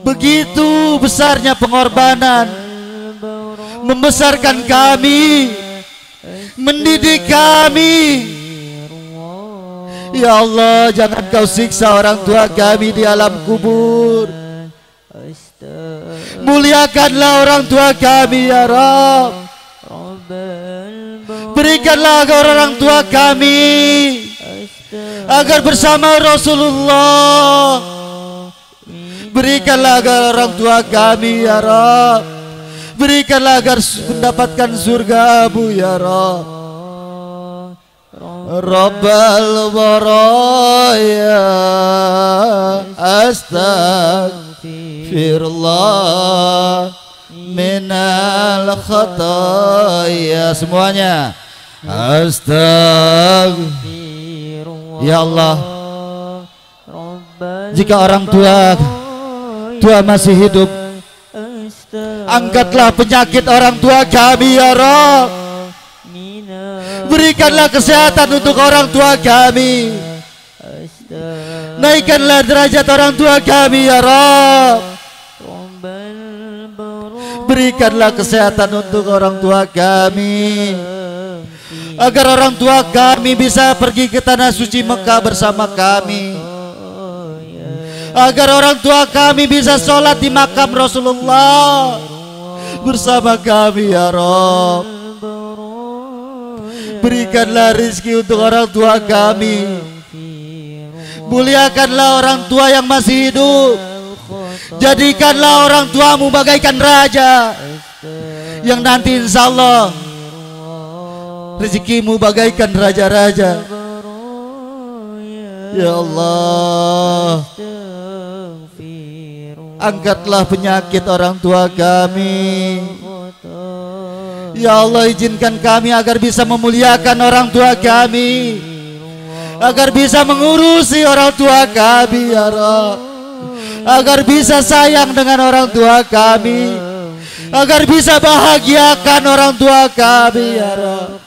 [SPEAKER 1] begitu besarnya pengorbanan, membesarkan kami, mendidik kami. Ya Allah, jangan kau siksa orang tua kami di alam kubur. Muliakanlah orang tua kami ya Rabb. Berikanlah agar orang tua kami agar bersama Rasulullah. Berikanlah agar orang tua kami ya Rabb Berikanlah agar mendapatkan surga-Mu ya Rabb. Rabbal baraya astaghfirullah minal khataya. Semuanya astaghfirullah. Ya Allah, jika orang tua masih hidup, angkatlah penyakit orang tua kami ya Rabb. Berikanlah kesehatan untuk orang tua kami. Naikkanlah derajat orang tua kami ya Rabb. Berikanlah kesehatan untuk orang tua kami, agar orang tua kami bisa pergi ke tanah suci Mekah bersama kami, agar orang tua kami bisa sholat di makam Rasulullah bersama kami ya Rabb. Berikanlah rezeki untuk orang tua kami. Muliakanlah orang tua yang masih hidup. Jadikanlah orang tuamu bagaikan raja, yang nanti insya Allah rezekimu bagaikan raja-raja. Ya Allah, angkatlah penyakit orang tua kami. Ya Allah, izinkan kami agar bisa memuliakan orang tua kami, agar bisa mengurusi orang tua kami ya Rabb, agar bisa sayang dengan orang tua kami, agar bisa bahagiakan orang tua kami ya Rabb.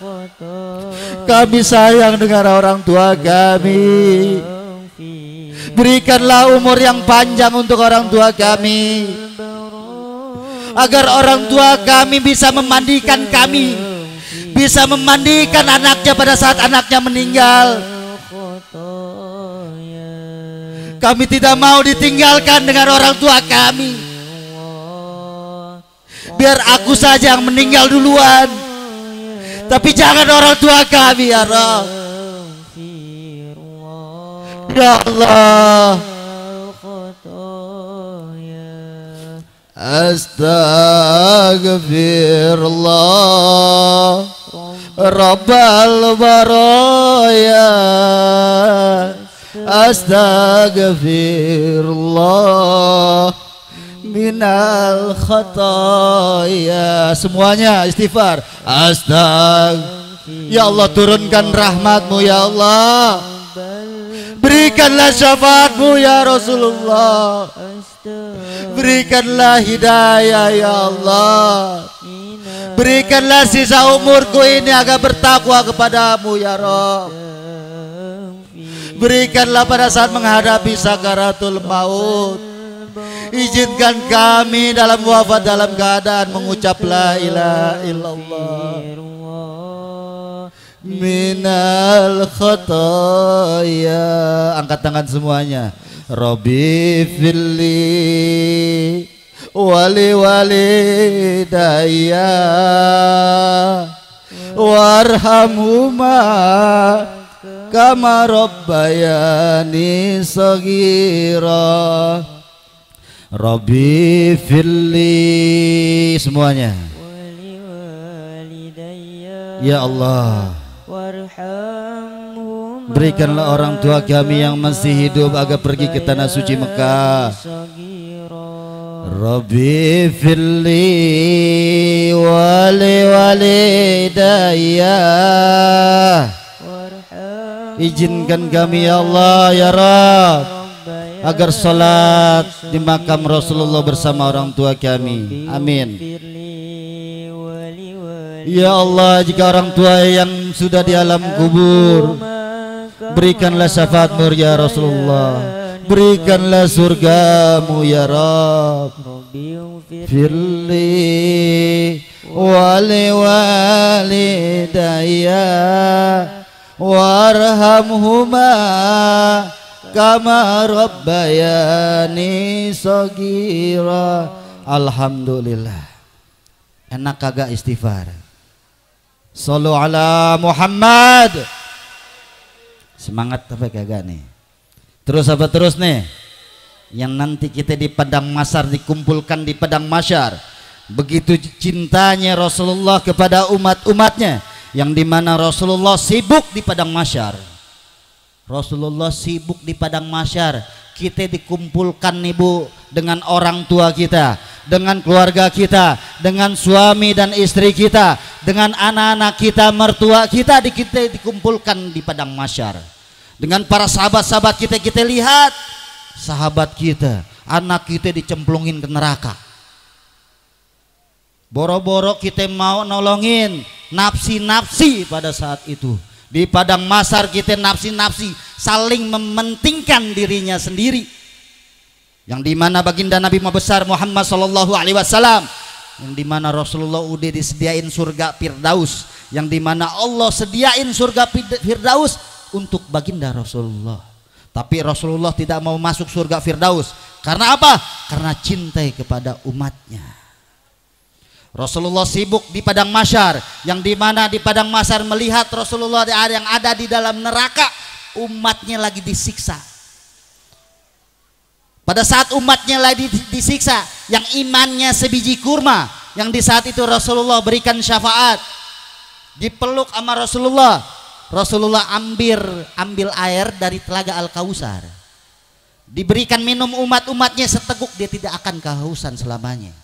[SPEAKER 1] Kami sayang dengan orang tua kami. Berikanlah umur yang panjang untuk orang tua kami, agar orang tua kami bisa memandikan kami, bisa memandikan anaknya pada saat anaknya meninggal. Kami tidak mau ditinggalkan dengan orang tua kami. Biar aku saja yang meninggal duluan, tapi jangan orang tua kami ya Rabb. Ya Allah, astaghfirullah Rabbal baraya astaghfirullah minal khataya. Semuanya istighfar. Ya Allah, turunkan rahmat-Mu ya Allah. Berikanlah syafaat-Mu ya Rasulullah. Berikanlah hidayah ya Allah. Berikanlah sisa umurku ini agar bertakwa kepadamu ya Rabb. Berikanlah pada saat menghadapi sakaratul maut, izinkan kami dalam wafat dalam keadaan mengucap la ilaha illallah minal khataya. Angkat tangan semuanya. Rabbi filli wali walidayya warhamhuma kama rabbayani shaghira. Rabbi filli. Semuanya. Ya Allah, berikanlah orang tua kami yang masih hidup agar pergi ke tanah suci Mekah. Rabbi filli wali walidayya. Izinkan kami ya Allah ya Rabb agar salat di makam Rasulullah bersama orang tua kami. Amin. Ya Allah, jika orang tua yang sudah di alam kubur, berikanlah syafaat-Mu ya Rasulullah. Berikanlah surga-Mu ya Rabb. Firli wali walidayya warhamhuma kama rabbayani shaghira. Alhamdulillah. Enak kagak istighfar? Sallu ala Muhammad. Semangat apa kagak nih? Terus apa terus nih? Yang nanti kita di padang mahsyar, dikumpulkan di padang mahsyar, Begitu cintanya Rasulullah kepada umat-umatnya, yang dimana Rasulullah sibuk di padang mahsyar. Rasulullah sibuk di padang mahsyar. Kita dikumpulkan ibu dengan orang tua kita, dengan keluarga kita, dengan suami dan istri kita, dengan anak-anak kita, mertua kita, kita dikumpulkan di padang mahsyar. Dengan para sahabat-sahabat kita, kita lihat sahabat kita, anak kita dicemplungin ke neraka. Boro-boro kita mau nolongin nafsi-nafsi pada saat itu. Di padang mahsyar kita nafsi-nafsi saling mementingkan dirinya sendiri. Yang dimana baginda Nabi besar Muhammad sallallahu alaihi wasallam, yang dimana Rasulullah udah disediain surga Firdaus, yang dimana Allah sediain surga Firdaus untuk baginda Rasulullah. Tapi Rasulullah tidak mau masuk surga Firdaus. Karena apa? Karena cinta kepada umatnya. Rasulullah sibuk di padang mahsyar, yang dimana di padang mahsyar melihat Rasulullah yang ada di dalam neraka, umatnya lagi disiksa. Pada saat umatnya lagi disiksa, yang imannya sebiji kurma, yang di saat itu Rasulullah berikan syafaat, dipeluk sama Rasulullah. Rasulullah ambil air dari telaga Al-Kausar, diberikan minum umat-umatnya seteguk, dia tidak akan kehausan selamanya.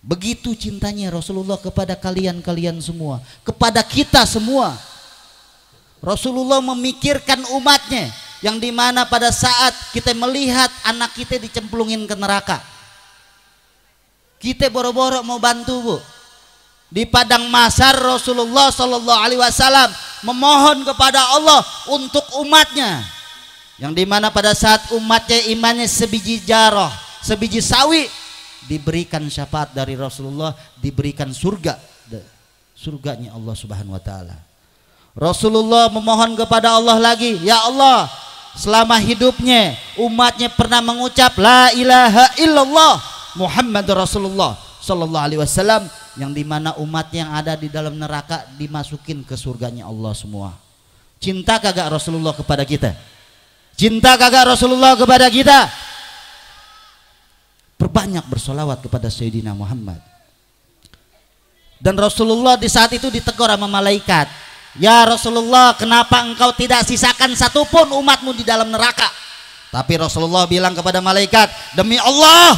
[SPEAKER 1] Begitu cintanya Rasulullah kepada kalian semua, kepada kita semua. Rasulullah memikirkan umatnya, yang dimana pada saat kita melihat anak kita dicemplungin ke neraka, kita boro-boro mau bantu bu. Di padang mahsyar Rasulullah sallallahu alaihi wasallam memohon kepada Allah untuk umatnya, yang dimana pada saat umatnya imannya sebiji jarah, sebiji sawi, diberikan syafaat dari Rasulullah, diberikan surganya Allah Subhanahu wa taala. Rasulullah memohon kepada Allah lagi, ya Allah, selama hidupnya umatnya pernah mengucap la ilaha illallah Muhammadur Rasulullah sallallahu alaihi wasallam, yang dimana umat yang ada di dalam neraka dimasukin ke surganya Allah semua. Cinta kagak Rasulullah kepada kita? Cinta kagak Rasulullah kepada kita? Perbanyak bersolawat kepada Sayyidina Muhammad. Dan Rasulullah di saat itu ditegur sama malaikat, ya Rasulullah, kenapa engkau tidak sisakan satupun umatmu di dalam neraka? Tapi Rasulullah bilang kepada malaikat, demi Allah,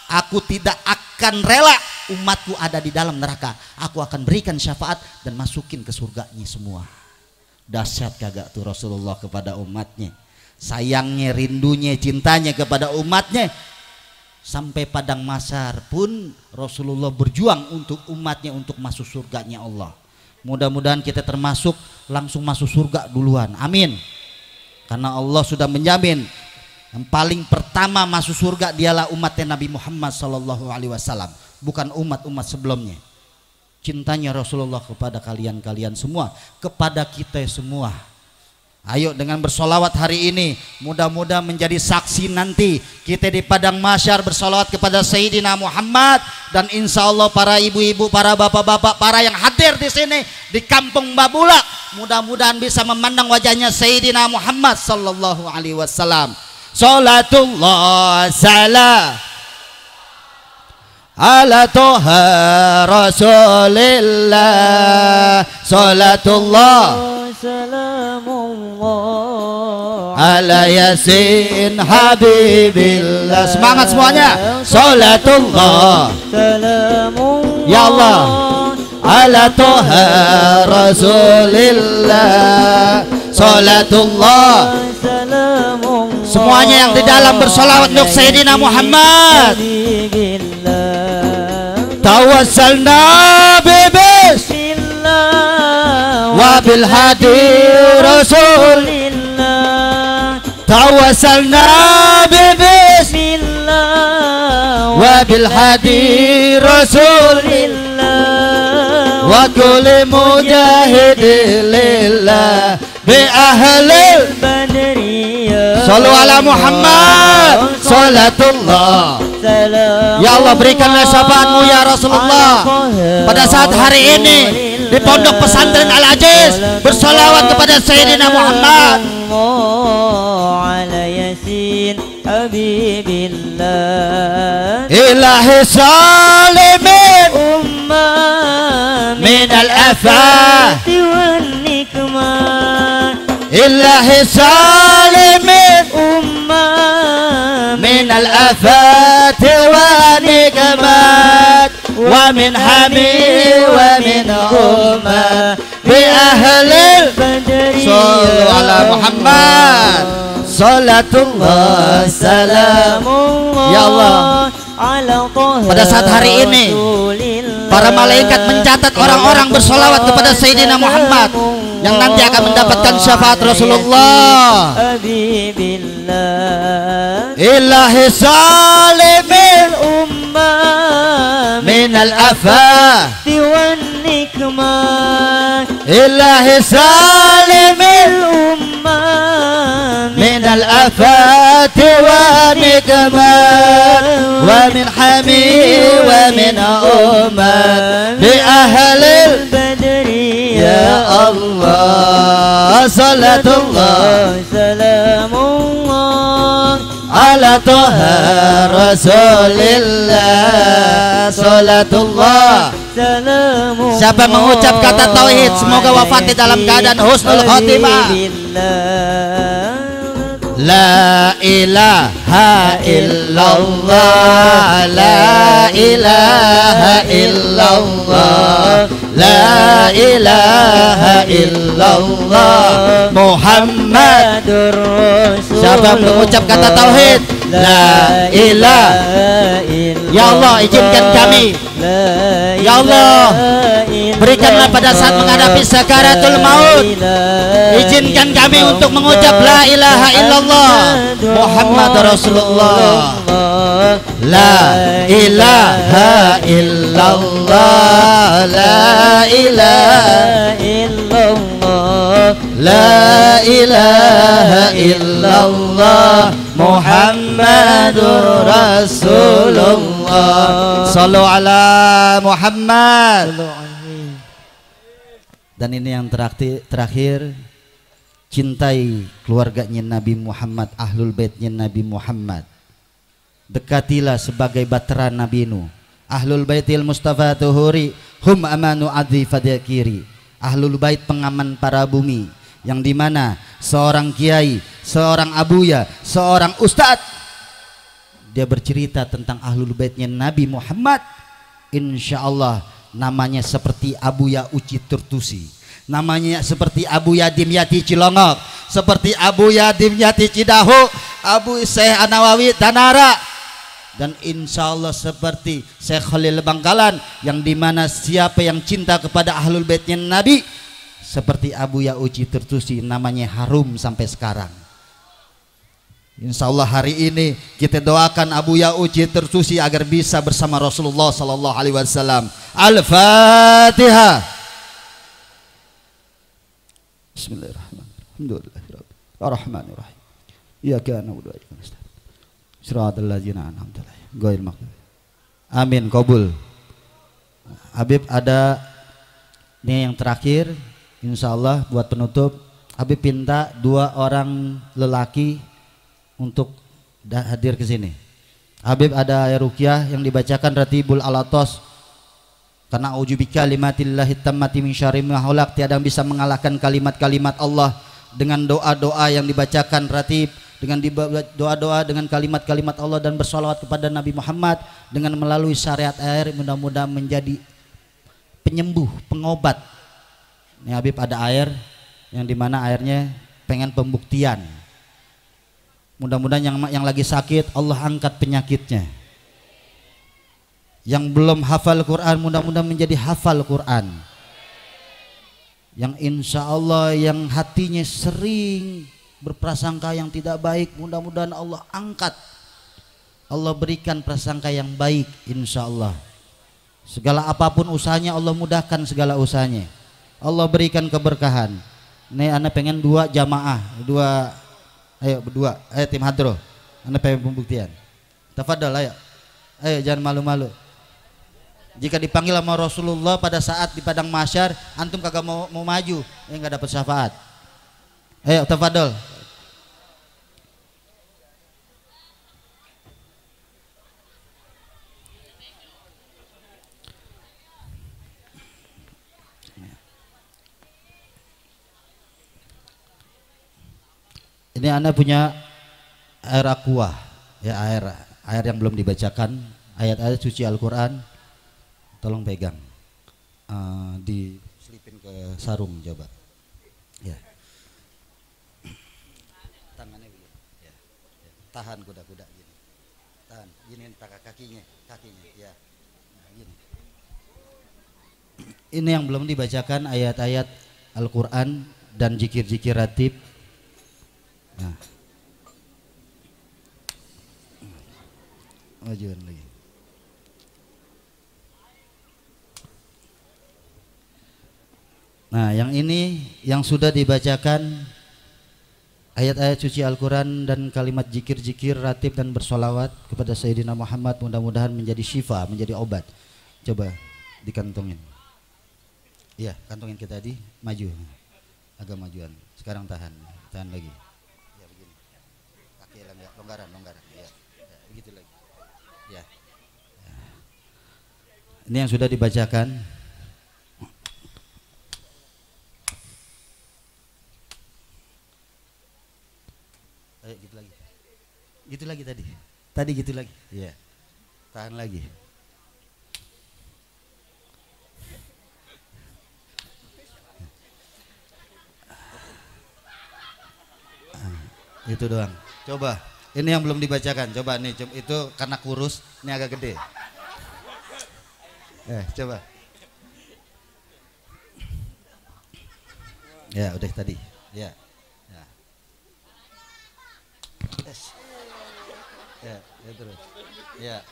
[SPEAKER 1] aku tidak akan rela umatku ada di dalam neraka. Aku akan berikan syafaat dan masukin ke surganya semua. Dahsyat kagak tuh Rasulullah kepada umatnya, sayangnya, rindunya, cintanya kepada umatnya. Sampai padang mahsyar pun Rasulullah berjuang untuk umatnya untuk masuk surganya Allah. Mudah-mudahan kita termasuk langsung masuk surga duluan, amin. Karena Allah sudah menjamin yang paling pertama masuk surga dialah umatnya Nabi Muhammad sallallahu alaihi wasallam, bukan umat-umat sebelumnya. Cintanya Rasulullah kepada kalian semua, kepada kita semua. Ayo dengan bersolawat hari ini, mudah-mudahan menjadi saksi nanti kita di padang mahsyar bersolawat kepada Sayyidina Muhammad. Dan insya Allah para ibu-ibu, para bapak-bapak, para yang hadir di sini di kampung Babulak, mudah-mudahan bisa memandang wajahnya Sayyidina Muhammad sallallahu alaihi wasallam. Salatullah salam ala toha Rasulillah, salatullah salamullah ala yasin habibillah. Semangat semuanya. Salatullah salamullah ya Allah ala toha Rasulillah, salatullah salamullah. Semuanya yang di dalam bersolawat untuk Sayyidina Muhammad. Tawassalna bismillah wa bil hadi Rasulillah. Tawassalna bismillah wa bil hadi Rasulillah wa kulli mujahidin lillah bi ahlil badriyah. Sallu ala Muhammad. Salatullah ya Allah, berikanlah syafaatmu ya Rasulullah pada saat hari ini di pondok pesantren Al-Aziz, bersolawat kepada Sayyidina Muhammad. Ilahi salih الآفات
[SPEAKER 2] والنكمات
[SPEAKER 1] إلا حصال من من الآفات والنكمات ومن حمي ومن أمة بأهل البدر صلوا على محمد صلاة الله سلام ya Allah. Pada saat hari ini para malaikat mencatat orang-orang bersolawat kepada Sayyidina Muhammad yang nanti akan mendapatkan syafaat Rasulullah. Ilahi salimin ummah min al-afat wan nikmat. Ilahi salimin ummah min al-afat wan nikmat wa min hami wa min ummah bi ahlil badri ya Allah. Salatullah salamullah ala toha rasulillah. Salatullah salamullah. Siapa mengucap kata tauhid semoga wafat di dalam keadaan husnul khotimah. La ilaha illallah, la ilaha illallah, la ilaha illallah Muhammadur Rasul. Siapa mengucap kata tauhid la ilaha illallah, ya Allah izinkan kami, ya Allah berikanlah pada saat menghadapi sakaratul maut, izinkan kami untuk mengucap la ilaha illallah Muhammad Rasulullah. La ilaha illallah, la ilaha illallah, la ilaha illallah Muhammadur Rasulullah. Sallu ala Muhammad. Dan ini yang terakhir, cintai keluarganya Nabi Muhammad, ahlul baitnya Nabi Muhammad. Dekatilah sebagai bateran Nabi Nuh. Ahlul baitil Mustafa tuhuri hum amanu adhi fadakiri. Ahlul bait pengaman para bumi, yang dimana seorang kiai, seorang abuya, seorang ustadz, dia bercerita tentang ahlul baitnya Nabi Muhammad. Insya Allah namanya seperti Abuya Uci Turtusi, namanya seperti Abuya Dimyati Cilongok, seperti Abuya Dimyati Cidahu, Abu Syekh Anawawi Tanara, dan insya Allah seperti Syekh Khalil Bangkalan, yang dimana siapa yang cinta kepada ahlul baitnya Nabi seperti Abuya Uci Turtusi, namanya harum sampai sekarang. Insya Allah hari ini kita doakan Abuya Uci Turtusi agar bisa bersama Rasulullah Sallallahu Alaihi Wasallam. Al-Fatihah. Bismillahirrahmanirrahim. Ar-Rahmanirrahim. Iyyaka na'budu wa iyyaka nasta'in. Shiratal ladzina an'amta 'alaihim ghairil maghdubi. Amin, kabul. Habib ada ini yang terakhir, insya Allah buat penutup. Habib minta 2 orang lelaki untuk hadir ke sini. Habib ada ayat ruqyah yang dibacakan Ratibul Alatos. Karena ujubika limatillahi tammati min syarri ma khalaq, tiada yang bisa mengalahkan kalimat-kalimat Allah dengan doa-doa yang dibacakan ratib, dengan doa-doa dengan kalimat-kalimat Allah dan bersolawat kepada Nabi Muhammad dengan melalui syariat air, mudah-mudahan menjadi penyembuh, pengobat. Ini Habib ada air yang dimana airnya pengen pembuktian. Mudah-mudahan yang lagi sakit Allah angkat penyakitnya. Yang belum hafal Quran mudah-mudahan menjadi hafal Quran. Yang insya Allah yang hatinya sering berprasangka yang tidak baik, mudah-mudahan Allah angkat, Allah berikan prasangka yang baik insya Allah. Segala apapun usahanya Allah mudahkan segala usahanya, Allah berikan keberkahan. Nih anak pengen 2 jamaah, 2, ayo berdua, ayo tim hadroh, anak pengen pembuktian. Tafadhol, ayo jangan malu-malu. Jika dipanggil sama Rasulullah pada saat di padang mahsyar, antum kagak mau maju, nggak dapat syafaat. Ayo tafadhol. Ini Anda punya air aqua, ya air yang belum dibacakan, ayat-ayat suci Al-Quran, tolong pegang, diselipin ke sarung coba, ya. Tangannya begini, ya. Tahan kuda-kuda gini, tahan, gini kakinya, ya. Nah, gini. Ini yang belum dibacakan ayat-ayat Al-Quran dan zikir-zikir ratib. Nah. Majuan lagi. Nah, yang ini yang sudah dibacakan ayat-ayat suci Al-Quran dan kalimat zikir-zikir ratib dan bersolawat kepada Sayyidina Muhammad, mudah-mudahan menjadi syifa, menjadi obat. Coba dikantongin. Iya, kantongin kita tadi, maju, agak majuan. Sekarang tahan lagi. Ya begini. Kaki longgaran. Ya, begitu lagi. Ya. Ini yang sudah dibacakan. Ayo gitu lagi. Gitu lagi tadi. Tadi gitu lagi. Iya. Tahan lagi. Itu doang. Coba. Ini yang belum dibacakan. Coba nih, itu karena kurus, ini agak gede. Coba. Ya, udah tadi. Ya. Yes. Ya terus. Ya.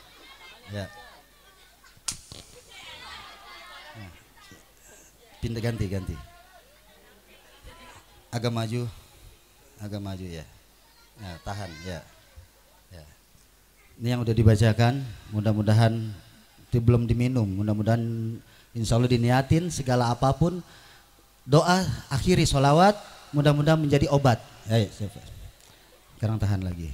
[SPEAKER 1] Pindah ganti. Agak maju ya. Nah, tahan ya. Ini yang udah dibacakan, mudah-mudahan itu belum diminum, mudah-mudahan insya Allah diniatin segala apapun, doa akhiri sholawat, mudah-mudahan menjadi obat. Ayo, sekarang tahan lagi.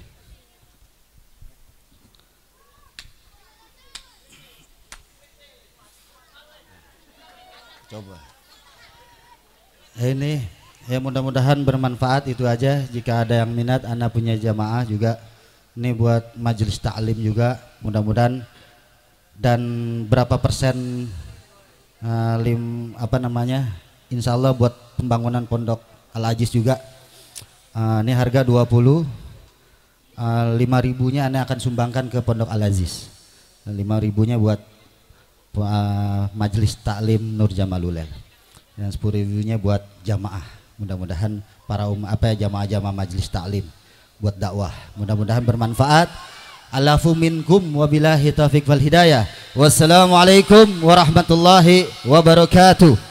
[SPEAKER 1] Coba. Ini ya mudah-mudahan bermanfaat, itu aja. Jika ada yang minat, Anda punya jamaah juga. Ini buat majelis taklim juga, mudah-mudahan. Dan berapa persen insya Allah buat pembangunan pondok Al-Aziz juga. Ini harga 20, 5.000-nya Anda akan sumbangkan ke pondok Al-Aziz, 5.000-nya buat majelis taklim Nur Jamalulel, dan 10.000-nya buat jamaah. Mudah-mudahan para jamaah-jamaah majelis taklim buat dakwah, mudah-mudahan bermanfaat. Alafu minkum wabillahi taufiq wal hidayah. Wassalamualaikum warahmatullahi wabarakatuh.